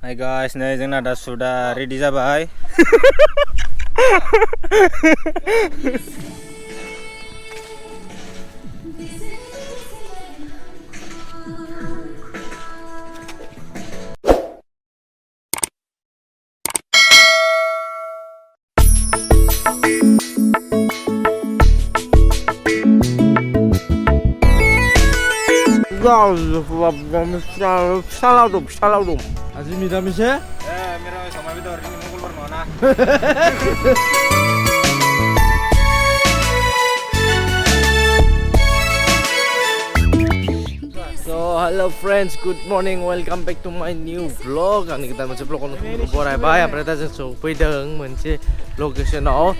Hai guys, नै जोंना दा सुदा रेडि जाबाय। Saladum. Aziz miramisa? Miramis sama bidor ini mongol bermana. So hello friends, good morning, welcome back to my new vlog. Ang kita moncse vlog ko boray bay, apre ta so pwedeng moncse location aw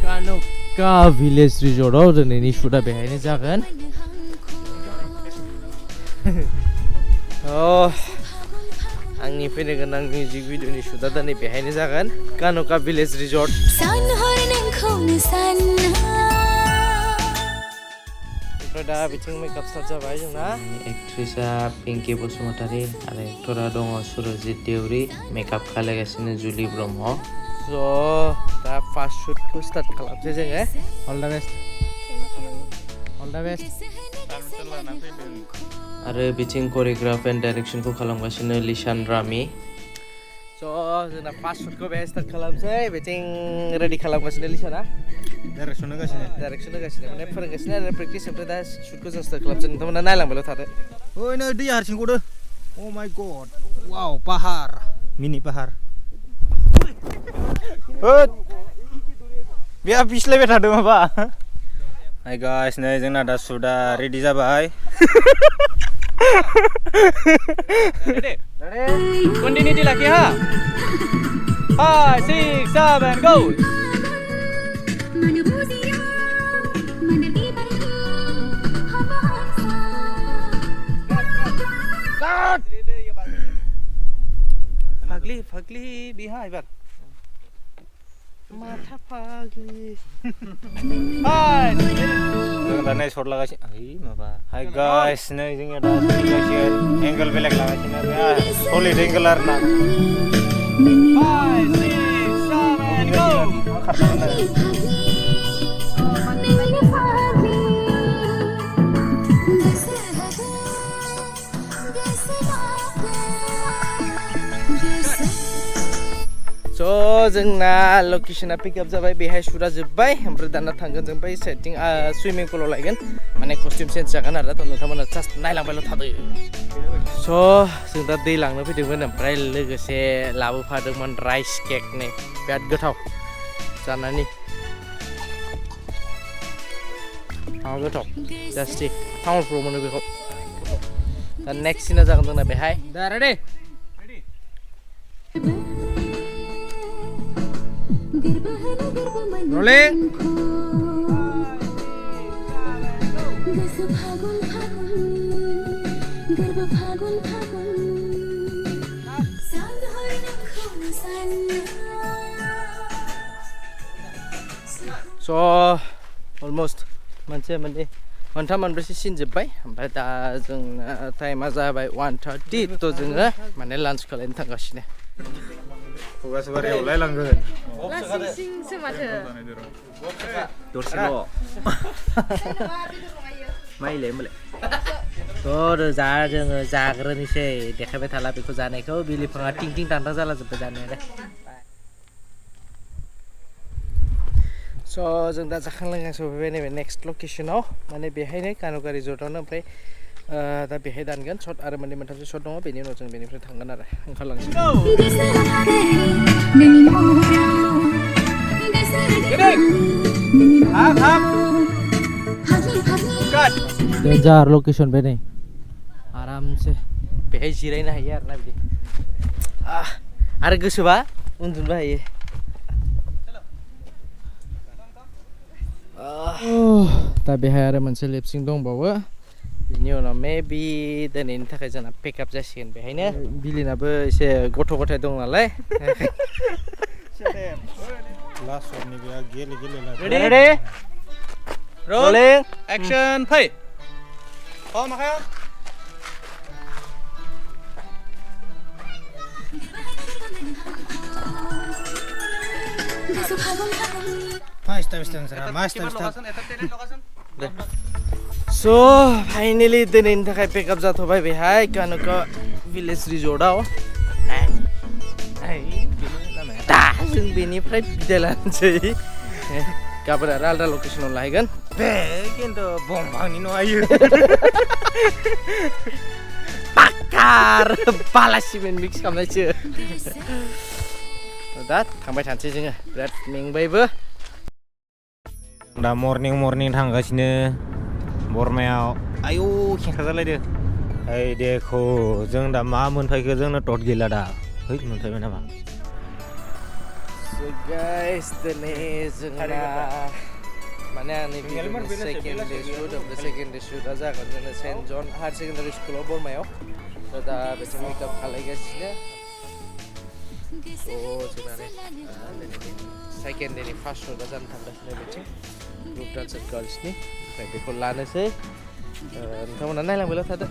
Kanuka village resort aw ni sudah behaini jagan. Oh, आंनि फैनो गोनां music भिडिअनि शुटआ दा नै बेहायनो जागोन कानुका village resort. ओमफ्राय दा बिथिं मेकआप स्टार्ट जाबाय जोंना। एक्ट्रेसआ पिंकि बसुमतारी आरो एक्टरा दङ सुरजित देउरि, मेकआप खालायगासिनो जुलि ब्रह्म। स' दा फार्स्ट शुटखौ स्टार्ट खालामसै जोङो। All the best. All the best. आरो बिथिं कोरियोग्राफ एन्ड डाइरेक्शनखौ खालामगासिनो लिसान रामी। स' जोंना फार्स्ट शुटखौ बेहाय स्टार्ट खालामसै। बिथिं रेडि खालामगासिनो लिसाना। डाइरेक्सन होगासिनो माने फोरोंगासिनो आरो प्रेक्टिस। ओमफ्राय दा शुटखौ जों स्टार्ट खालामसै। नोंथांमोना नायलांबायल' थादो। ओइ नै दैया हारसिं गदो। अ माय गड। वाव, पाहार। मिनि पाहार। होद। बेहा बिस्लायबाय थादों माबा। हाय गाइस, नै जोंना दा शुटआ रेडि जाबाय। Ready? Continuity lagi ha. 5, 6, 7, go. Fagli, biha ibar. Mata fagli. Hai. जों दा नै शट लागासिनो। ओइ माबा। हाय गाइस, नै जोंनिया दा सोलिगासिनो एंगल बेलेग लागासिनो आरो सलिड एंगल आरो ना। 5, 6, 7, go. So जोंना लोकेशना पिकआप जाबाय, बेहाय शुटआ जोब्बाय। ओमफ्राय दाना थांगोन जों बै साइडथिं सुइमिं पुलाव लायगोन, माने कस्टिउम चेन्ज जागोन आरो। थ' नोंथांमोना जास्ट नायलांबायल' थादो। स' जों दा दै लांनो फैदोंमोन, ओमफ्राय लोगोसे लाबोफादोंमोन राइस केक। नै बिराद गोथाव जानानै। गोथाव जास्ट टाउनफ्राव मोनो बेखौ। दा नेक्स्ट सिना जागोन जोंना बेहाय। दा रेडि? Rolling. So almost मोनथाम मोनब्रैसो सिन जोब्बाय। ओमफ्राय दा जोंना टाइमा जाबाय 1:30। थ' जोङो माने लान्च खालायनो थांगासिनो। खुगासो बारियावलाय लांगोन। लासिंसिंसो माथो। दसेल'। माइलाय होमबालाय। थ' दा जोङो जाग्रोनोसै, देखायबाय थाला बेखौ जानायखौ। बिलिफाङा टिं टिं दान्दा जाला जोब्बाय जानायालाय। स' जों दा जाखां लोंखां सफैबाय नैबे नेक्स्ट लकेसनाव, माने बेहायनो कानुका रिजर्टआवनो। ओमफ्राय दा बेहाय दानगोन शट आरो मोननै मोनथामसो शट दङ। बेनि उनाव जों बेनिफ्राय थांगोन आरो ओंखारलांसै। डेन्जार लकेसन बे नै, आरामसे बेहाय जिरायनो हायो आरोना बिदि। आरो गोसोबा उन्दुनोबो हायो। दा बेहाय आरो मोनसे लिपसिं दंबावो। बिनि उनाव मेबि दिनैनि थाखाय जोंना पेकआप जासिगोन बेहायनो। बिलिनाबो एसे गथ' गथाय दं नालाय। रेडि? रोलिं, एक्सन, फै। माखाया So finally दिनैनि थाखाय पिकआप जाथ'बाय बेहाय कानुका भिलेज रिजर्टआव दा जों बेनिफ्राय बिदाय लानोसै गाबोन आरो आलदा लकेसनाव लाहैगोन बे खिन्थु बंफांनि न'आयो पाक्कार बाला सिमेन्ट मिक्स खालामनायसो दा थांबाय थानोसै जोङो बिराद मेंबायबो दा मर्निं थांगासिनो बरमायाव आयौ खेंख्रा जालायदो ओइ देखो जों दा मा मोनफैखो जोंनो टट गैला दा है मोनफैबाय नामा So guys दिनै जोंना माने आंनि सेकेन्ड डे शुटआ जागोन जोंना सेन्ट जन हायार सेकेन्डारि स्कुलाव बरमायाव दा बेथिं मेकआप खालायगासिनो जोंना सेकेन्ड डेनि फार्स्ट शुटआ जानो थांगासिनो बेथिं ग्रुप डान्सार गार्ल्सनि ओमफ्राय बेखौ लानोसै नोंथांमोना नायलांबायल' थादो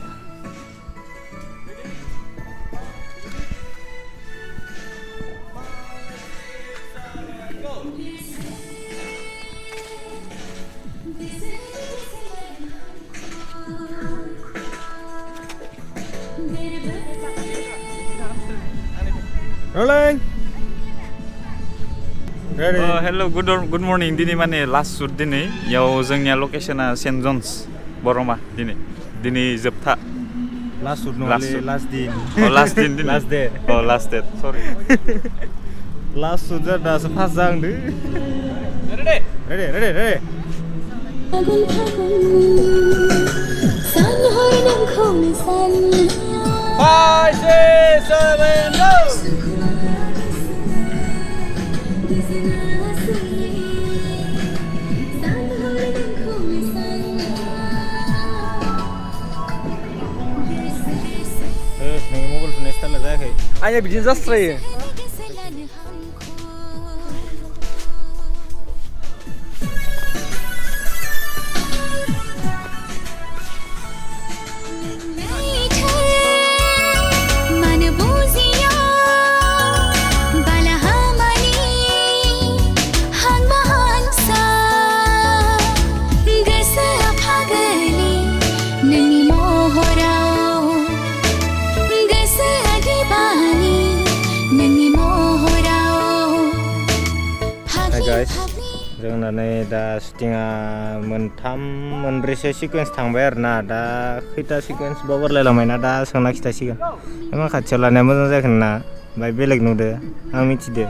Rolling. Ready. Hello, good morning. Dini mane last shoot dini. Yaw जोंनिया location St. John's Boroma dini जोबथा. Last shoot no last day. Oh last din dini. Last day. Oh last day. Sorry. Last shoot दा सो फास जांदो. Ready. Five, six, seven, go! नोंनि mobile फुननाय स्टाइला जायाखै आंनिया बिदिनो जास्रायो guys जोंना नै दा शुटिंआ मोनब्रैसो सिक्वेन्स थांबाय आरोना दा खैथा सिक्वेन्स बावगारलायलांबायना दा सोंना खिथासिगोन एमान खाथियाव लानाया मोजां जायाखै ना ओमफ्राय बेलेग नुदो आं मिथिदो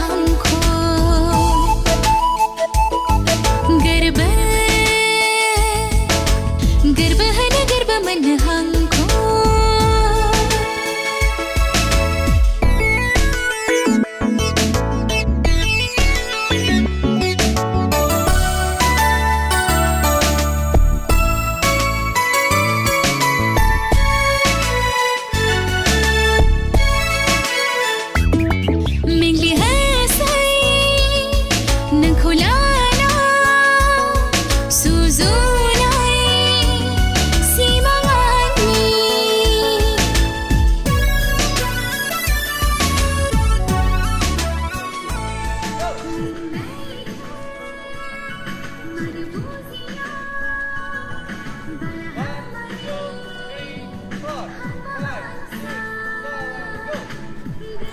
हमको गर्व है न गर्व मन हमको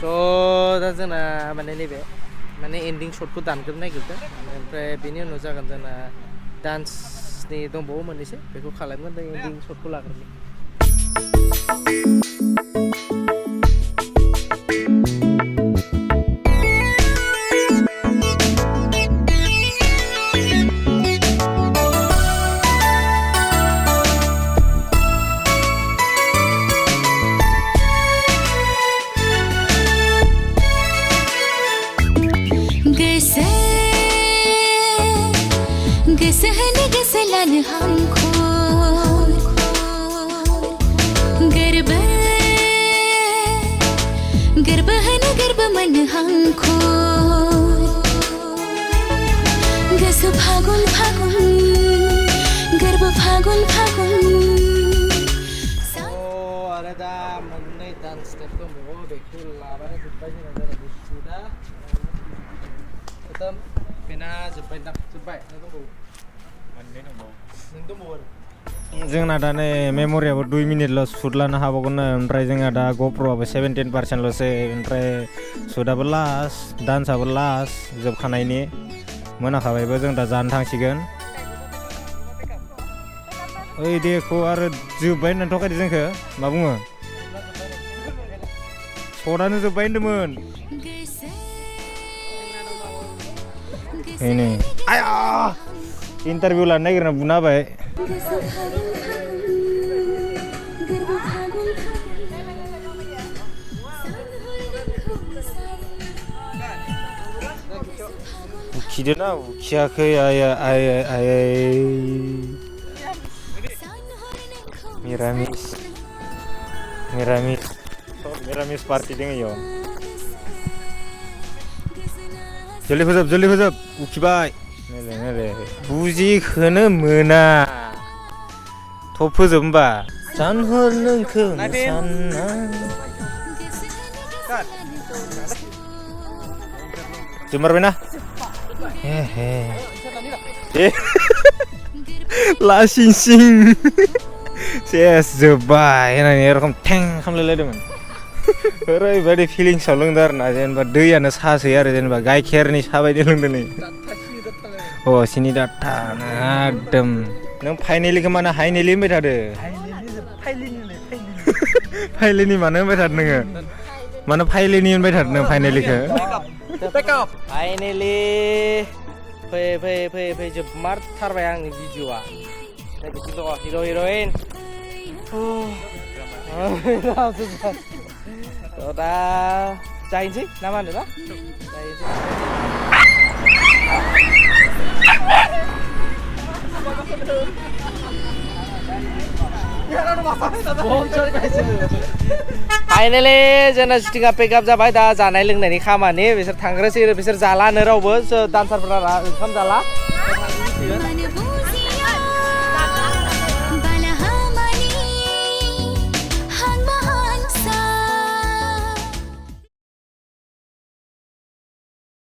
So दा जोंना माने नैबे माने एन्डिं शटखौ दानग्रोनो नागिरदों ओमफ्राय बेनि उनाव जागोन जोंना डान्सनि दंबावो मोननैसो बेखौ खालामगोन जों एन्डिं शटखौ लाग्रोनि गसलन हमको गर्व है न गर्व मन हमको फागुन आरो दा मोननै डान्स स्टेप दंबावो बेखौ लाबानो जोब्बाय जोंना जाना गुसुदा खतम बेना जोब्बाय दा जोब्बाय नों दंबावो नों दंबावो आरो जोंना दा नै मेम'रियाबो 2 मिनिटल' सुट लानो हाबावगोन ओमफ्राय जोंहा दा ग'प्र'आबो 17% ओमफ्राय सुटआबो लास्ट डान्सआबो लास्ट जोबखानायनि मोनाखाबायबो जों दा जानो थांसिगोन ओइ देखौ आरो जोब्बाय होननानै थगायदो जोंखौ मा बुङो सटआनो जोब्बाय होनदोंमोन नै आया इन्टारभिउ लानो नागिरना बुना होबाय उखिदोना उखियाखै आय मिरामिस पार्टी दङ इयाव जल्दि फोजोब उखिबाय बुजिखोनो मोना थब फोजोब होमबा सानहर नोंखौ सानना जोबमारबायना लासिं सिं सेस जोब्बाय होननानै एरखम थें खालामलायलायदोंमोन ओरैबायदि फिलिंसाव लोंदों आरो ना जेनेबा दैयानो सासै आरो जेनेबा गाइखेरनि सा बायदि लोंदों नै अ सिनि दाथा एकदम नों फाइनेलिखौ मानो हाइनेलि होनबाय थादो फाइलेनि मानो होनबाय थादो नोङो मानो फाइलेनि होनबाय थादो नों फाइनेलिखौ फाइनेलि फै जोबमारथारबाय आंनि भिडिअ'आ हिर' हिर'इन दा जाहैनोसै ना मा होनो ना फाइनेलि जोंना शुटिंआ पेकआप जाबाय दा जानाय लोंनायनि खामानि बिसोर थांग्रोसै बिसोर जालानो रावबो डान्सारफोरा ओंखाम जाला